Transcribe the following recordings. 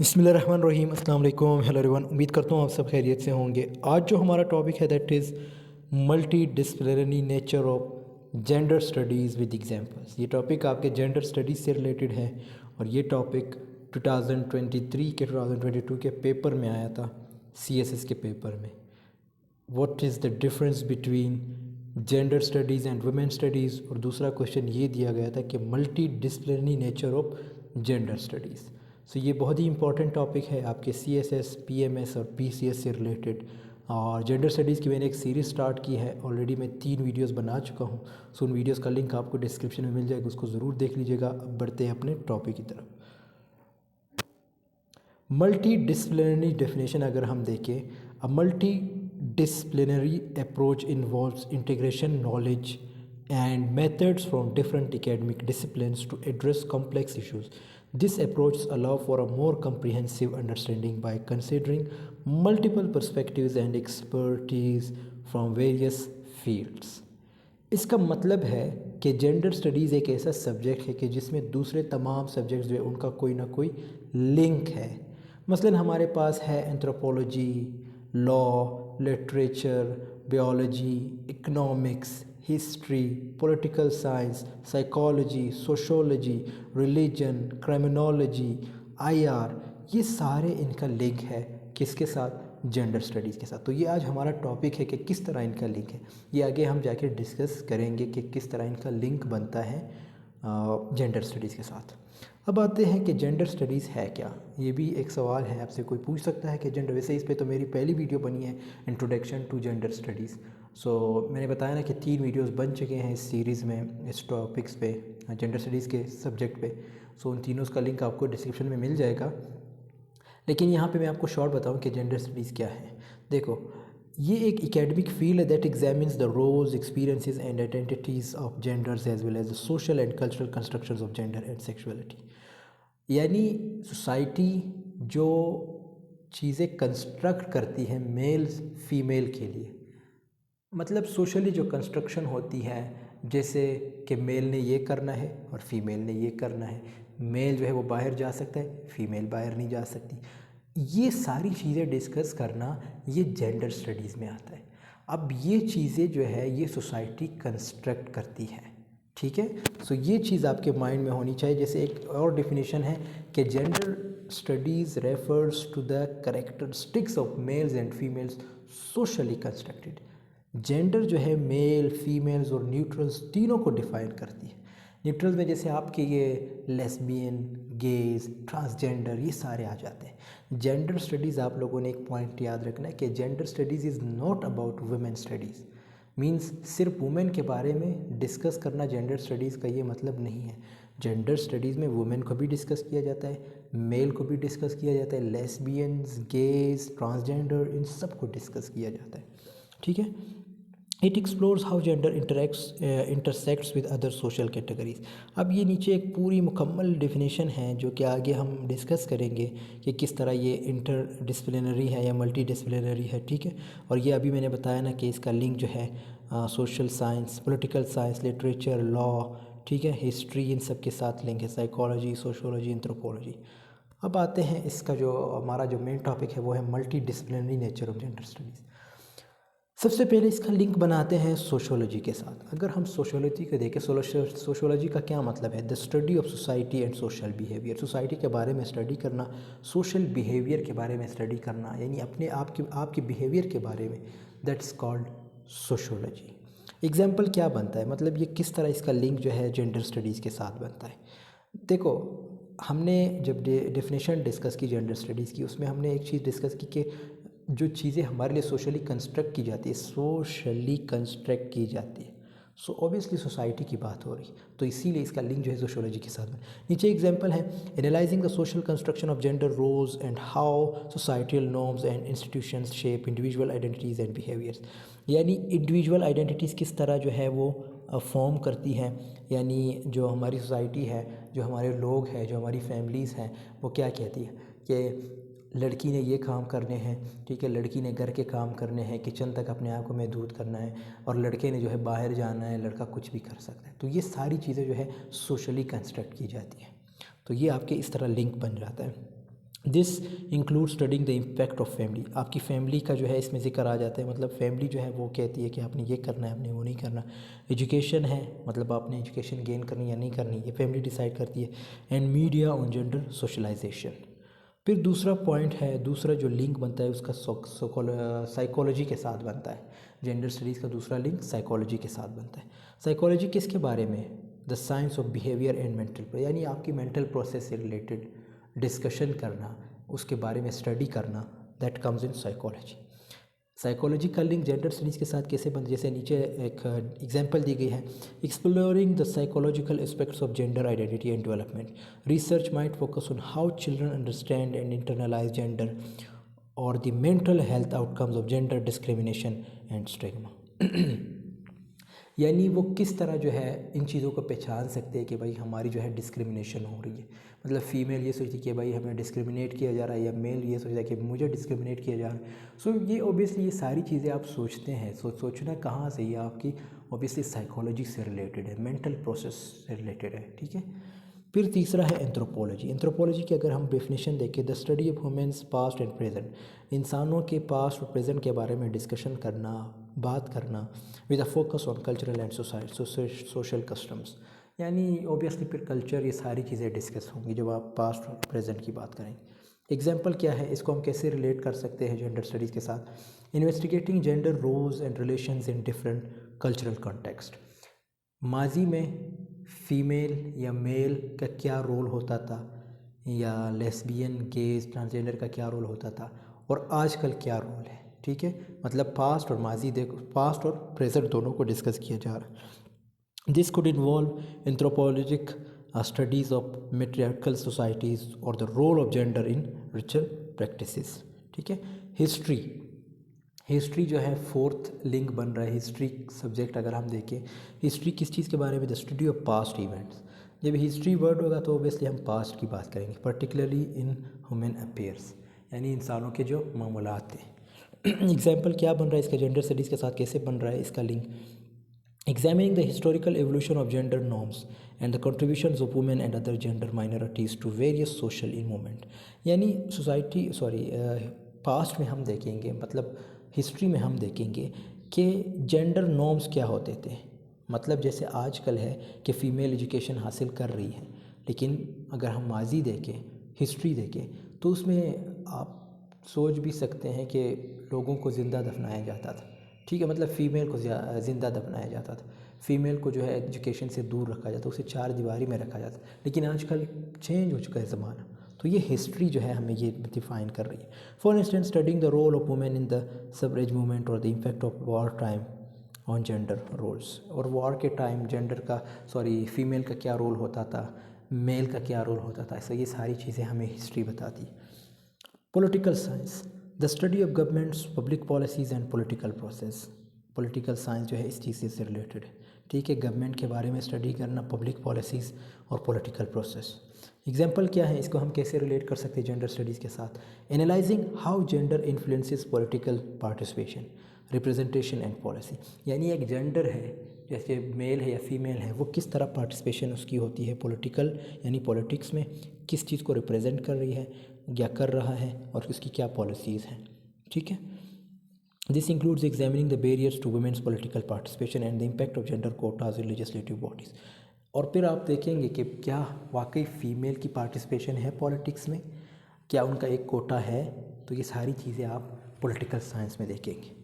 बिस्मिल्लाहिर्रहमानिर्रहीम अस्सलाम वालेकुम हेलो एवरीवन। उम्मीद करता हूँ आप सब खैरियत से होंगे। आज जो हमारा टॉपिक है that is multi disciplinary nature of gender studies with examples. ये टॉपिक आपके जेंडर स्टडीज़ से रिलेटेड है और ये टॉपिक 2023 के 2022 के पेपर में आया था, CSS के पेपर में। What is the difference between gender studies and women studies, और दूसरा क्वेश्चन ये दिया गया था कि multidisciplinary nature of gender studies. So ये बहुत ही इंपॉर्टेंट टॉपिक है आपके CSS, PMS और PCS से रिलेटेड। और जेंडर स्टडीज़ की मैंने एक सीरीज़ स्टार्ट की है, ऑलरेडी मैं 3 वीडियोस बना चुका हूँ। सो उन वीडियोस का लिंक आपको डिस्क्रिप्शन में मिल जाएगा, उसको ज़रूर देख लीजिएगा। अब बढ़ते हैं अपने टॉपिक की तरफ। मल्टी डिसिप्लिनरी डेफिनेशन अगर हम देखें, a multi disciplinary approach involves integration knowledge and methods from different academic disciplines to address complex issues. This approach allows for a more comprehensive understanding by considering multiple perspectives and expertise from various fields. इसका मतलब है कि gender studies एक ऐसा subject है कि जिसमें दूसरे तमाम सब्जेक्ट्स जो है उनका कोई ना कोई लिंक है। मसलन हमारे पास है anthropology, law, literature, biology, economics, history, political science, psychology, sociology, religion, criminology, IR, ये सारे इनका लिंक है किसके साथ? जेंडर स्टडीज़ के साथ। तो ये आज हमारा टॉपिक है कि किस तरह इनका लिंक है। ये आगे हम जाके डिस्कस करेंगे कि किस तरह इनका लिंक बनता है जेंडर स्टडीज़ के साथ। अब आते हैं कि जेंडर स्टडीज़ है क्या। ये भी एक सवाल है, आपसे कोई पूछ सकता है कि जेंडर, वैसे इस पे तो मेरी पहली वीडियो बनी है, इंट्रोडक्शन टू जेंडर स्टडीज़। सो मैंने बताया ना कि 3 वीडियोस बन चुके हैं इस सीरीज़ में, इस टॉपिक्स पे, जेंडर स्टडीज़ के सब्जेक्ट पे। सो उन तीनों का लिंक आपको डिस्क्रिप्शन में मिल जाएगा। लेकिन यहाँ पे मैं आपको शॉर्ट बताऊँ कि जेंडर स्टडीज़ क्या है। देखो, ये एक एकेडमिक फील्ड है that examines the roles, experiences and identities of genders as well as the social and cultural constructions of gender and sexuality. यानी सोसाइटी जो चीज़ें कंस्ट्रक्ट करती है मेल फीमेल के लिए, मतलब सोशली जो कंस्ट्रक्शन होती है, जैसे कि मेल ने ये करना है और फीमेल ने ये करना है। मेल जो है वो बाहर जा सकता है, फीमेल बाहर नहीं जा सकती। ये सारी चीज़ें डिस्कस करना ये जेंडर स्टडीज़ में आता है। अब ये चीज़ें जो है ये सोसाइटी कंस्ट्रक्ट करती है, ठीक है। सो ये चीज़ आपके माइंड में होनी चाहिए। जैसे एक और डेफिनेशन है कि gender studies refers to the characteristics of males and females socially constructed. Gender जो है मेल, फीमेल्स और न्यूट्रल्स तीनों को डिफ़ाइन करती है। न्यूट्रल्स में जैसे आपके ये लेस्बियन, गेज, ट्रांसजेंडर, ये सारे आ जाते हैं। जेंडर स्टडीज़ आप लोगों ने एक पॉइंट याद रखना है कि gender studies is not about women studies. Means सिर्फ वुमेन के बारे में डिस्कस करना जेंडर स्टडीज़ का ये मतलब नहीं है। जेंडर स्टडीज़ में वुमेन को भी डिस्कस किया जाता है, मेल को भी डिस्कस किया जाता है, लेस्बियंस, गेज, ट्रांसजेंडर, इन सब को डिस्कस किया जाता है, ठीक है। It explores how gender intersects with other social categories. अब ये नीचे एक पूरी मुकम्मल डेफिनेशन है जो कि आगे हम डिस्कस करेंगे कि किस तरह ये इंटर डिसिप्लिनरी है या मल्टी डिसिप्लिनरी है, ठीक है। और ये अभी मैंने बताया ना कि इसका लिंक जो है social science, political science, literature, law, ठीक है, हिस्ट्री, इन सब के साथ लिंक है, साइकोलॉजी, सोशोलॉजी, एंथ्रोपोलॉजी। अब आते हैं इसका जो हमारा जो मेन टॉपिक है वो है multi disciplinary nature of gender studies. सबसे पहले इसका लिंक बनाते हैं सोशोलॉजी के साथ। अगर हम सोशोलॉजी को देखें, सोशोलॉजी का क्या मतलब है? The study of society and social behaviour. Society के बारे में स्टडी करना, सोशल बिहेवियर के बारे में स्टडी करना, यानी अपने आपके बिहेवियर के बारे में, दैट्स कॉल्ड सोशोलॉजी। एग्जाम्पल क्या बनता है, मतलब ये किस तरह इसका लिंक जो है जेंडर स्टडीज़ के साथ बनता है। देखो, हमने जब डेफिनेशन डिस्कस की जेंडर स्टडीज़ की, उसमें हमने एक चीज़ डिस्कस की कि जो चीज़ें हमारे लिए सोशली कंस्ट्रक्ट की जाती है, सोशली कंस्ट्रक्ट की जाती है, सो ऑब्वियसली सोसाइटी की बात हो रही है, तो इसीलिए इसका लिंक जो है सोशोलॉजी के साथ में। नीचे एग्जांपल है, analysing the social construction of gender roles and how societal norms and institutions shape individual identities and behaviours. यानी इंडिविजुअल आइडेंटिटीज़ किस तरह जो है वो फॉर्म करती हैं, यानी जो हमारी सोसाइटी है, जो हमारे लोग हैं, जो हमारी फैमिलीज़ हैं, वो क्या कहती है कि लड़की ने ये काम करने हैं, ठीक है, लड़की ने घर के काम करने हैं, किचन तक अपने आप को महदूद करना है, और लड़के ने जो है बाहर जाना है, लड़का कुछ भी कर सकता है। तो ये सारी चीज़ें जो है सोशली कंस्ट्रक्ट की जाती हैं। तो ये आपके इस तरह लिंक बन जाता है। This include studying the impact of family. आपकी फैमिली का जो है इसमें ज़िक्र आ जाता है, मतलब फैमिली जो है वो कहती है कि आपने ये करना है, आपने वो नहीं करना। एजुकेशन है, मतलब आपने एजुकेशन गेन करनी या नहीं करनी, ये फैमिली डिसाइड करती है। And media on gender socialisation. फिर दूसरा पॉइंट है, दूसरा जो लिंक बनता है उसका साइकोलॉजी के साथ बनता है। जेंडर स्टडीज़ का दूसरा लिंक साइकोलॉजी के साथ बनता है। साइकोलॉजी किसके बारे में? The science of behaviour and mental, यानी आपकी मेंटल प्रोसेस से रिलेटेड डिस्कशन करना, उसके बारे में स्टडी करना, that comes in psychology. Psychology का लिंक जेंडर स्टडीज़ के साथ कैसे बनता है? जैसे नीचे एक एग्जांपल दी गई है, exploring the psychological aspects of gender identity and development. Research might focus on how children understand and internalise gender और the mental health outcomes of gender discrimination and stigma. यानी वो किस तरह जो है इन चीज़ों को पहचान सकते हैं कि भाई हमारी जो है डिस्क्रिमिनेशन हो रही है। मतलब फ़ीमेल ये सोचती है कि भाई हमें डिस्क्रिमिनेट किया जा रहा है, या मेल ये सोचता है कि मुझे डिस्क्रिमिनेट किया जा रहा है। सो ये ऑब्वियसली ये सारी चीज़ें आप सोचते हैं, सोचना कहाँ से, ये आपकी ऑब्वियसली साइकोलॉजी से रिलेटेड है, मेंटल प्रोसेस से रिलेटेड है, ठीक है। फिर तीसरा है एंथ्रोपोलॉजी। एंथ्रोपोलॉजी की अगर हम डेफिनेशन देखें, the study of humans past and present, इंसानों के पास्ट और प्रेजेंट के बारे में डिस्कशन करना, बात करना, with a focus on cultural and social customs. यानी ऑब्वियसली फिर कल्चर, ये सारी चीज़ें डिस्कस होंगी जब आप पास्ट और प्रेजेंट की बात करेंगे। एग्जाम्पल क्या है, इसको हम कैसे रिलेट कर सकते हैं जेंडर स्टडीज़ के साथ? Investigating gender roles and relations in different cultural context. माजी में फ़ीमेल या मेल का क्या रोल होता था, या लेस्बियन, गेज, ट्रांसजेंडर का क्या रोल होता था, और आजकल क्या रोल है, ठीक है। मतलब पास्ट और माजी देखो, पास्ट और प्रेजेंट दोनों को डिस्कस किया जा रहा है। This could involve anthropologic studies of matriarchal societies और the role of gender in ritual practices, ठीक है। हिस्ट्री, हिस्ट्री जो है फोर्थ लिंक बन रहा है। हिस्ट्री सब्जेक्ट अगर हम देखें, हिस्ट्री किस चीज़ के बारे में? The study of past events. जब हिस्ट्री वर्ड होगा तो ऑब्वियसली हम पास्ट की बात करेंगे, पर्टिकुलरली इन ह्यूमन अफेयर्स, यानी इंसानों के जो मामलात थे। एग्जाम्पल क्या बन रहा है इसका, जेंडर स्टडीज़ के साथ कैसे बन रहा है इसका link? Examining the historical evolution of gender norms and the contributions of women and other gender minorities to various social movement। यानी सोसाइटी पास्ट में हम देखेंगे, मतलब हिस्ट्री में हम देखेंगे कि जेंडर नॉर्म्स क्या होते थे। मतलब जैसे आजकल है कि फ़ीमेल एजुकेशन हासिल कर रही है, लेकिन अगर हम माजी देखें, हिस्ट्री देखें, तो उसमें आप सोच भी सकते हैं कि लोगों को ज़िंदा दफनाया जाता था, ठीक है। मतलब फ़ीमेल को ज़िंदा दफनाया जाता था, फ़ीमेल को जो है एजुकेशन से दूर रखा जाता, उसे चार दीवारी में रखा जाता। लेकिन आजकल चेंज हो चुका है ज़माना, तो ये हिस्ट्री जो है हमें ये डिफाइन कर रही है। For instance, studying the role of women in the suffrage movement और the impact of war time on gender roles. और वॉर के टाइम जेंडर का फीमेल का क्या रोल होता था, मेल का क्या रोल होता था, ऐसा ये सारी चीज़ें हमें हिस्ट्री बताती। Political science, the study of governments, public policies and political process. Political science जो है इस चीज़ से रिलेटेड है, ठीक है। गवर्नमेंट के बारे में स्टडी करना, पब्लिक पॉलिसीज़ और पॉलिटिकल प्रोसेस। एग्जाम्पल क्या है, इसको हम कैसे रिलेट कर सकते हैं जेंडर स्टडीज़ के साथ? Analysing how gender influences political participation, representation and policy. यानी एक जेंडर है, जैसे मेल है या फीमेल है, वो किस तरह पार्टिसिपेशन उसकी होती है पॉलिटिकल, यानी पॉलिटिक्स में किस चीज़ को रिप्रेजेंट कर रही है या कर रहा है, और उसकी क्या पॉलिसीज़ हैं, ठीक है। This includes examining the barriers to women's political participation and the impact of gender quotas in legislative bodies. और फिर आप देखेंगे कि क्या वाकई फ़ीमेल की पार्टिसिपेशन है पॉलिटिक्स में, क्या उनका एक कोटा है। तो ये सारी चीज़ें आप पॉलिटिकल साइंस में देखेंगे।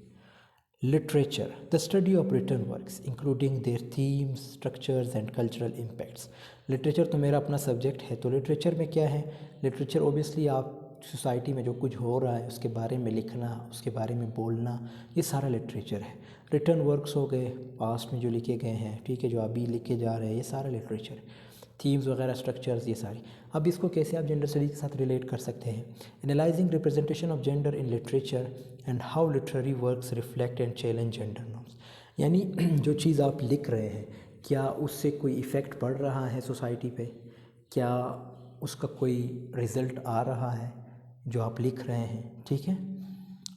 Literature, the study of written works including their themes, structures and cultural impacts. Literature तो मेरा अपना सब्जेक्ट है, तो लिटरेचर में क्या है? लिटरेचर ऑब्वियसली आप सोसाइटी में जो कुछ हो रहा है उसके बारे में लिखना, उसके बारे में बोलना, ये सारा लिटरेचर है। रिटन वर्क्स हो गए पास्ट में जो लिखे गए हैं, ठीक है, जो अभी लिखे जा रहे हैं, ये सारा लिटरेचर है। थीम्स वगैरह, स्ट्रक्चर्स, ये सारी। अब इसको कैसे आप जेंडर स्टडीज़ के साथ रिलेट कर सकते हैं? Analysing representation of gender in literature and how literary works reflect and challenge gender norms. यानी जो चीज़ आप लिख रहे हैं, क्या उससे कोई इफ़ेक्ट पड़ रहा है सोसाइटी पे, क्या उसका कोई रिज़ल्ट आ रहा है जो आप लिख रहे हैं, ठीक है।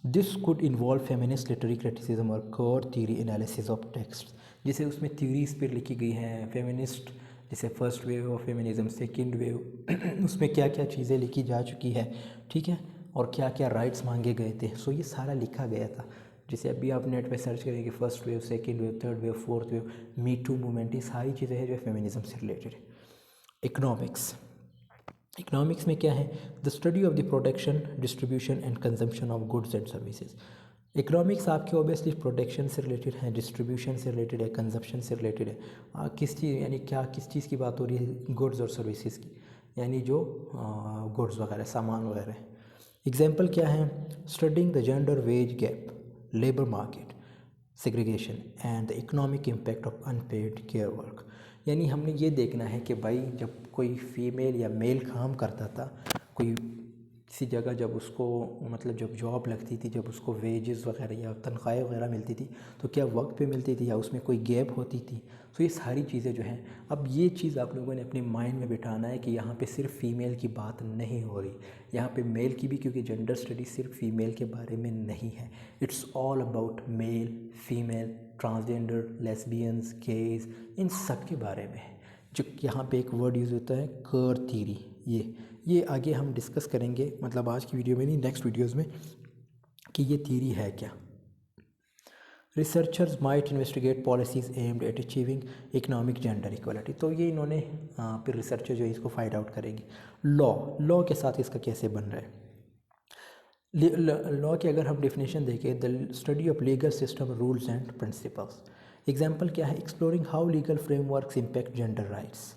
This could involve feminist literary criticism और core theory analysis of text. जैसे उसमें थ्योरीज पर लिखी गई हैं, फेमिनिस्ट जैसे first wave of feminism, second wave उसमें क्या क्या चीज़ें लिखी जा चुकी है, ठीक है, और क्या क्या राइट्स मांगे गए थे। सो ये सारा लिखा गया था। जैसे अभी आप नेट पे सर्च करेंगे first wave, second wave, third wave, fourth wave, me too movement, ये सारी चीज़ें हैं जो फेमिनिज़म से रिलेटेड है। इकोनॉमिक्स, इकोनॉमिक्स में क्या है, the study of the production, distribution and consumption of goods and services. Economics आपके ऑब्वियसली प्रोडक्शन से रिलेटेड है, डिस्ट्रीब्यूशन से रिलेटेड है, कंजप्शन से रिलेटेड है। किस चीज़ यानी क्या किस चीज़ की बात हो रही है, गुड्स और सर्विसेज की, यानी जो गुड्स वगैरह, सामान वगैरह। एग्जांपल क्या है, studying the gender veg gap, labour market segregation and the economic impact of unpaired care work. यानी हमने ये देखना है कि भाई जब कोई फीमेल या मेल काम करता था, कोई किसी जगह जब उसको मतलब जब जॉब लगती थी, जब उसको वेजेस वगैरह या तनख्वाहें वगैरह मिलती थी, तो क्या वक्त पे मिलती थी या उसमें कोई गैप होती थी। तो ये सारी चीज़ें जो हैं, अब ये चीज़ आप लोगों ने अपने माइंड में बिठाना है कि यहाँ पे सिर्फ फ़ीमेल की बात नहीं हो रही, यहाँ पे मेल की भी, क्योंकि जेंडर स्टडी सिर्फ फीमेल के बारे में नहीं है। It's all about male, female, transgender, lesbians, gays, इन सब के बारे में है। जो यहाँ पे एक वर्ड यूज़ होता है क्वर थ्योरी, ये आगे हम डिस्कस करेंगे, मतलब आज की वीडियो में नहीं, नेक्स्ट वीडियोज़ में, कि ये थ्योरी है क्या। Researchers might investigate policies aimed at achieving economic gender equality. तो ये इन्होंने फिर रिसर्चर जो है इसको फाइंड आउट करेंगे। लॉ के साथ इसका कैसे बन रहा है। लॉ की अगर हम डेफिनेशन देखें, the study of legal system, rules and principles. Example क्या है, exploring how legal frameworks impact gender rights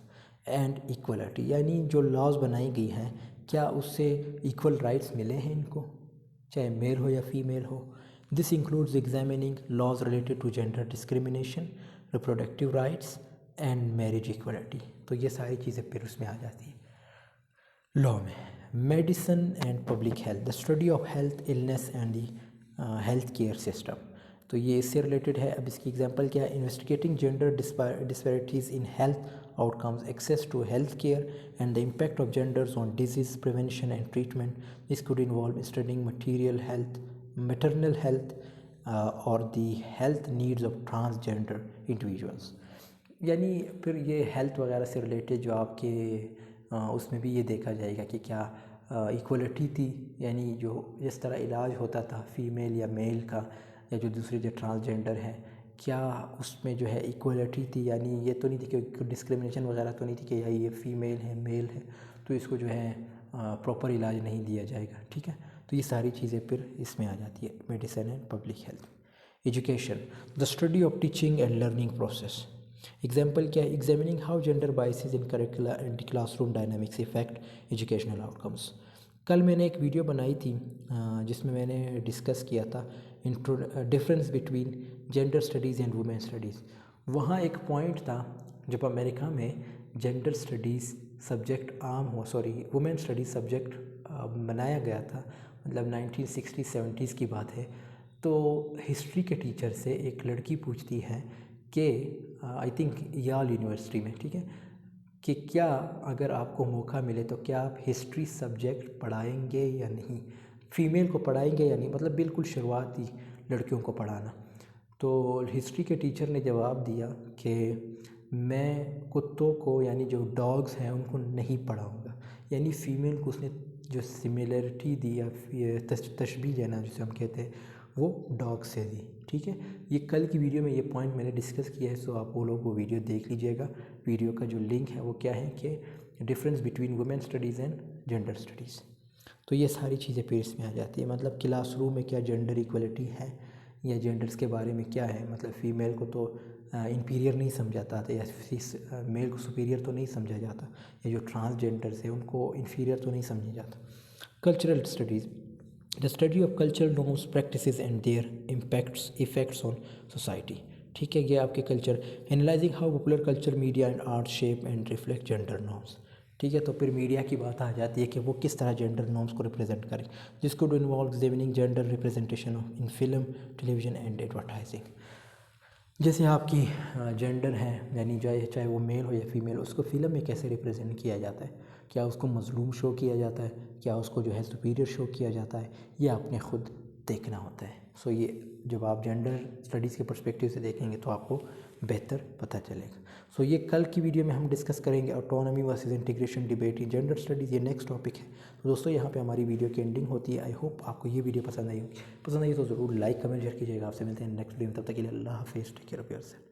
and equality. यानी जो लॉज बनाई गई हैं, क्या उससे इक्वल राइट्स मिले हैं इनको, चाहे मेल हो या फीमेल हो। This includes examining laws related to gender discrimination, reproductive rights and marriage equality. तो ये सारी चीज़ें फिर उसमें आ जाती हैं। लॉ में medicine and public health, the study of health, illness and the health care system. तो ये इससे रिलेटेड है। अब इसकी एग्जांपल क्या है, investigating gender disparities in health outcomes, access to health care and the impact of genders on disease prevention and treatment. This could involve studying material health, maternal health और the health needs of transgender individuals. यानी फिर ये health वगैरह से related जो आपके उसमें भी ये देखा जाएगा कि क्या इक्वलिटी थी, यानी जो जिस तरह इलाज होता था फ़ीमेल या मेल का, या जो दूसरे जो ट्रांसजेंडर हैं, क्या उसमें जो है इक्वलिटी थी। यानी ये तो नहीं थी कि डिस्क्रिमिनेशन वगैरह तो नहीं थी कि या ये फ़ीमेल है मेल है तो इसको जो है प्रॉपर इलाज नहीं दिया जाएगा, ठीक है। तो ये सारी चीज़ें फिर इसमें आ जाती है, medicine and public health. Education, the study of teaching and learning process. Example क्या है, examining how gender biases in curricular and classroom dynamics effect educational outcomes. कल मैंने एक वीडियो बनाई थी जिसमें मैंने डिस्कस किया था difference between gender studies and women studies. वहाँ एक पॉइंट था, जब अमेरिका में gender studies subject women studies subject बनाया गया था, मतलब 1960-70s की बात है। तो हिस्ट्री के टीचर से एक लड़की पूछती है कि आई थिंक याल यूनिवर्सिटी में, ठीक है, कि क्या अगर आपको मौका मिले तो क्या आप हिस्ट्री सब्जेक्ट पढ़ाएंगे या नहीं, फ़ीमेल को पढ़ाएंगे या नहीं, मतलब बिल्कुल शुरुआती लड़कियों को पढ़ाना। तो हिस्ट्री के टीचर ने जवाब दिया कि मैं कुत्तों को, यानी जो डॉग्स हैं उनको नहीं पढ़ाऊँगा। यानी फ़ीमेल को उसने जो सिमिलरिटी दी या तशबीह है ना जिसे हम कहते हैं, वो डॉग से दी, ठीक है। ये कल की वीडियो में ये पॉइंट मैंने डिस्कस किया है, सो आप वो लोग वो वीडियो देख लीजिएगा। वीडियो का जो लिंक है वो क्या है कि difference between women studies and gender studies. तो ये सारी चीज़ें फिर इसमें आ जाती है, मतलब क्लासरूम में क्या जेंडर इक्वलिटी है या जेंडर्स के बारे में क्या है, मतलब फ़ीमेल को तो इंफीरियर नहीं समझा जाता, या मेल को सुपीरियर तो नहीं समझा जाता, या जो ट्रांसजेंडर्स है उनको इंफीरियर तो नहीं समझा जाता। Cultural studies, the study of cultural norms, practices and there effects on society, ठीक है। ये आपके culture, analysing how popular culture, media and art shape and reflect gender norms, ठीक है। तो फिर मीडिया की बात आ जाती है कि वो किस तरह जेंडर नॉर्म्स को रिप्रेजेंट करें, जिसको to involve examining gender representation in film, television and advertising. जैसे आपकी जेंडर है, यानी चाहे वो मेल हो या फीमेल, उसको फ़िल्म में कैसे रिप्रेजेंट किया जाता है, क्या उसको मज़लूम शो किया जाता है, क्या उसको जो है सुपीरियर शो किया जाता है, ये आपने ख़ुद देखना होता है। सो ये जब आप जेंडर स्टडीज़ के पर्सपेक्टिव से देखेंगे तो आपको बेहतर पता चलेगा। सो ये कल की वीडियो में हम डिस्कस करेंगे autonomy versus integration debate in gender studies, ये नेक्स्ट टॉपिक है। तो दोस्तों यहाँ पे हमारी वीडियो की एंडिंग होती है। आई होप आपको ये वीडियो पसंद आई होगी। पसंद आई तो ज़रूर लाइक कमेंट शेयर कीजिएगा। आपसे मिलते हैं नेक्स्ट वीडियो में, तब तक के लिए अल्लाह हाफिज़, टेक केयर ऑफ़ योरसेल्फ।